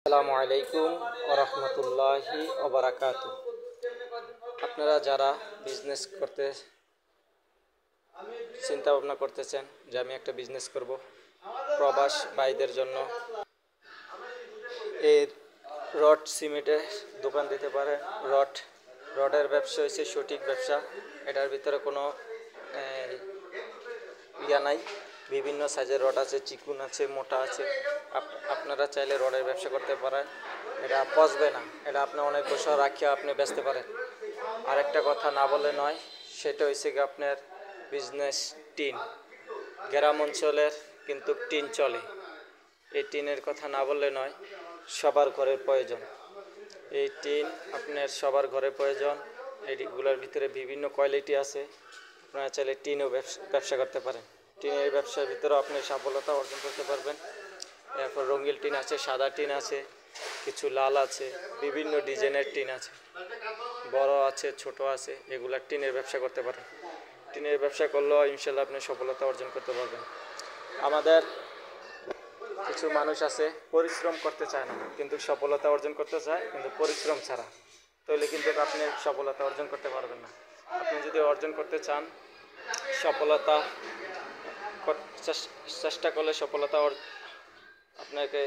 আসসালামু আলাইকুম ওয়া রাহমাতুল্লাহি ওয়া বারাকাতুহু। আপনারা যারা বিজনেস করতে চিন্তা ভাবনা করতেছেন যে আমি একটা বিজনেস করব, প্রবাস ভাইদের জন্য এই রড সিমেন্টের দোকান দিতে পারে। রডের ব্যবসা হচ্ছে সঠিক ব্যবসা। এটার ভিতরে কোনো ইয়া নাই। বিভিন্ন সাইজের রড আছে, চিকুন আছে, মোটা আছে। আপনারা চাইলে রডের ব্যবসা করতে পারেন। এটা পচবে না, এটা আপনি অনেক বছর রাখিয়া আপনি বেচতে পারেন। আরেকটা কথা না বলে নয়, সেটা হচ্ছে কি আপনার বিজনেস টিন। গ্রাম অঞ্চলের কিন্তু টিন চলে। এই টিনের কথা না বললে নয়, সবার ঘরের প্রয়োজন। এই টিন আপনার সবার ঘরে প্রয়োজন। এইগুলোর ভিতরে বিভিন্ন কোয়ালিটি আছে। আপনারা চাইলে টিনও ব্যবসা করতে পারেন। টিনের ব্যবসার ভিতরেও আপনি সফলতা অর্জন করতে পারবেন। এরপর রঙিন টিন আছে, সাদা টিন আছে, কিছু লাল আছে, বিভিন্ন ডিজাইনের টিন আছে, বড় আছে, ছোট আছে। এগুলার টিনের ব্যবসা করতে পারেন। টিনের ব্যবসা করলেও ইনশাল্লাহ আপনি সফলতা অর্জন করতে পারবেন। আমাদের কিছু মানুষ আছে পরিশ্রম করতে চায় না, কিন্তু সফলতা অর্জন করতে চায়, কিন্তু পরিশ্রম ছাড়া। তাহলে কিন্তু আপনি সফলতা অর্জন করতে পারবেন না। আপনি যদি অর্জন করতে চান, সফলতা চেষ্টা করলে সফলতা আপনাকে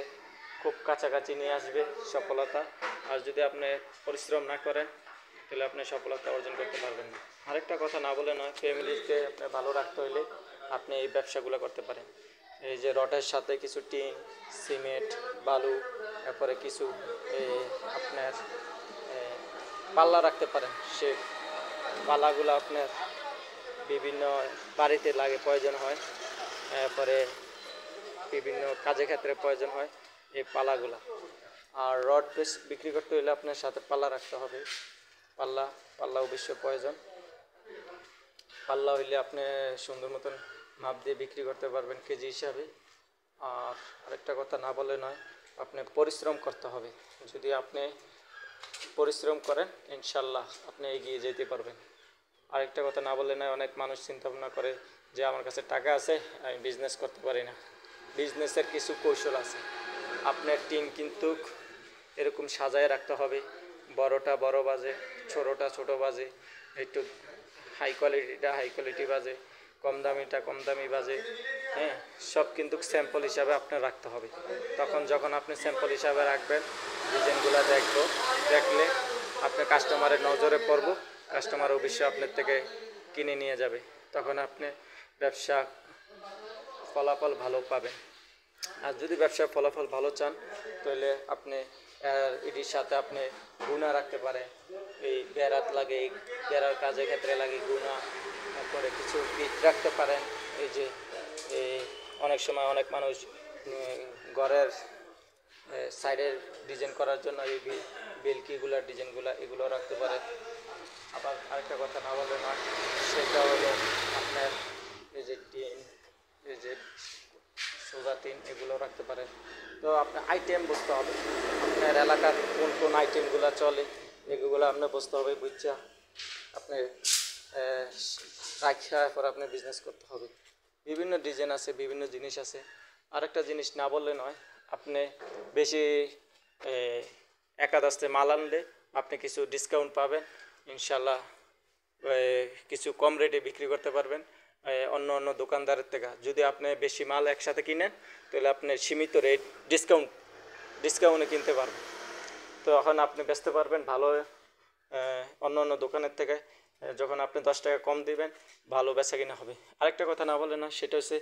খুব কাছাকাছি নিয়ে আসবে সফলতা। আর যদি আপনি পরিশ্রম না করেন, তাহলে আপনি সফলতা অর্জন করতে পারবেন না। আরেকটা কথা না বলে নয়, ফ্যামিলিকে আপনি ভালো রাখতে হলে আপনি এই ব্যবসাগুলো করতে পারেন। এই যে রডের সাথে কিছু টিন, সিমেন্ট, বালু, তারপরে কিছু আপনার পাল্লা রাখতে পারেন। সে পাল্লাগুলো আপনার বিভিন্ন বাড়িতে লাগে, প্রয়োজন হয়, তারপরে বিভিন্ন কাজে ক্ষেত্রে প্রয়োজন হয় এই পাল্লাগুলা। আর রড বিক্রি করতে হলে আপনার সাথে পাল্লা রাখতে হবে। পাল্লা অবশ্যই প্রয়োজন। পাল্লা হইলে আপনি সুন্দর মতন মাপ দিয়ে বিক্রি করতে পারবেন কেজি হিসাবে। আর আরেকটা কথা না বলে নয়, আপনি পরিশ্রম করতে হবে। যদি আপনি পরিশ্রম করেন, ইনশাল্লাহ আপনি এগিয়ে যেতে পারবেন। আরেকটা কথা না বলে নয়, অনেক মানুষ চিন্তা ভাবনা করে যে আমার কাছে টাকা আছে, আমি বিজনেস করতে পারি না। বিজনেসের কিছু কৌশল আছে। আপনার টিম কিন্তু এরকম সাজায় রাখতে হবে। বড়টা বড় বাজে, ছোটোটা ছোটো বাজে, একটু হাই কোয়ালিটি বাজে, কম দামিটা কম দামি বাজে। হ্যাঁ, সব কিন্তু স্যাম্পল হিসাবে আপনার রাখতে হবে। তখন যখন আপনি স্যাম্পল হিসাবে রাখবেন, ডিজাইনগুলো দেখলে আপনার কাস্টমারের নজরে পড়ব, কাস্টমার অবশ্যই আপনার থেকে কিনে নিয়ে যাবে। তখন আপনি ব্যবসা ফলাফল ভালো পাবেন। আর যদি ব্যবসার ফলাফল ভালো চান, তাহলে আপনি এটির সাথে আপনি গুণা রাখতে পারেন। এই বেড়াত লাগে, বেড়ার কাজের ক্ষেত্রে লাগে গুণা। তারপরে কিছু বিট রাখতে পারেন। এই যে অনেক সময় অনেক মানুষ ঘরের সাইডের ডিজাইন করার জন্য এই বেলকিগুলার ডিজাইনগুলো এগুলো রাখতে পারেন। আবার আরেকটা কথা না বলে নয়, সেটা হলো আপনার এই যে টিন, এই যে সোজা টিন, এগুলো রাখতে পারেন। তো আপনার আইটেম বুঝতে হবে, আপনার এলাকার কোন কোন আইটেমগুলো চলে, এগুলো আপনার বুঝতে হবে। বুঝছা আপনি রাখার পর আপনি বিজনেস করতে হবে। বিভিন্ন ডিজাইন আছে, বিভিন্ন জিনিস আছে। আরেকটা জিনিস না বললে নয়, আপনি বেশি একাদাস্তে মাল আনলে আপনি কিছু ডিসকাউন্ট পাবেন ইনশাল্লাহ। কিছু কম রেটে বিক্রি করতে পারবেন অন্য দোকানদারের থেকে। যদি আপনি বেশি মাল একসাথে কিনেন, তাহলে আপনি সীমিত রেট ডিসকাউন্টে কিনতে পারবেন। তো এখন আপনি বেচতে পারবেন ভালো অন্য দোকানের থেকে। যখন আপনি 10 টাকা কম দিবেন, ভালো বেচা কিনা হবে। আরেকটা কথা না বলে না, সেটা হচ্ছে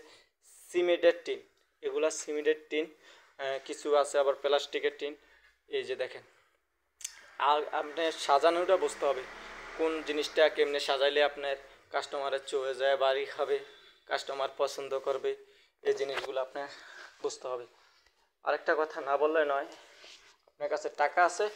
সিমেন্টের টিন। এগুলা সিমেন্টের টিন, কিছু আছে আবার প্লাস্টিকের টিন। এই যে দেখেন, আর আপনার সাজানোটা বুঝতে হবে, কোন জিনিসটা কেমনে সাজাইলে আপনার কাস্টমারের চলে যায়, বাড়ি খাবে, কাস্টমার পছন্দ করবে, এই জিনিসগুলো আপনার বুঝতে হবে। আরেকটা কথা না বললে নয়, আপনার কাছে টাকা আছে,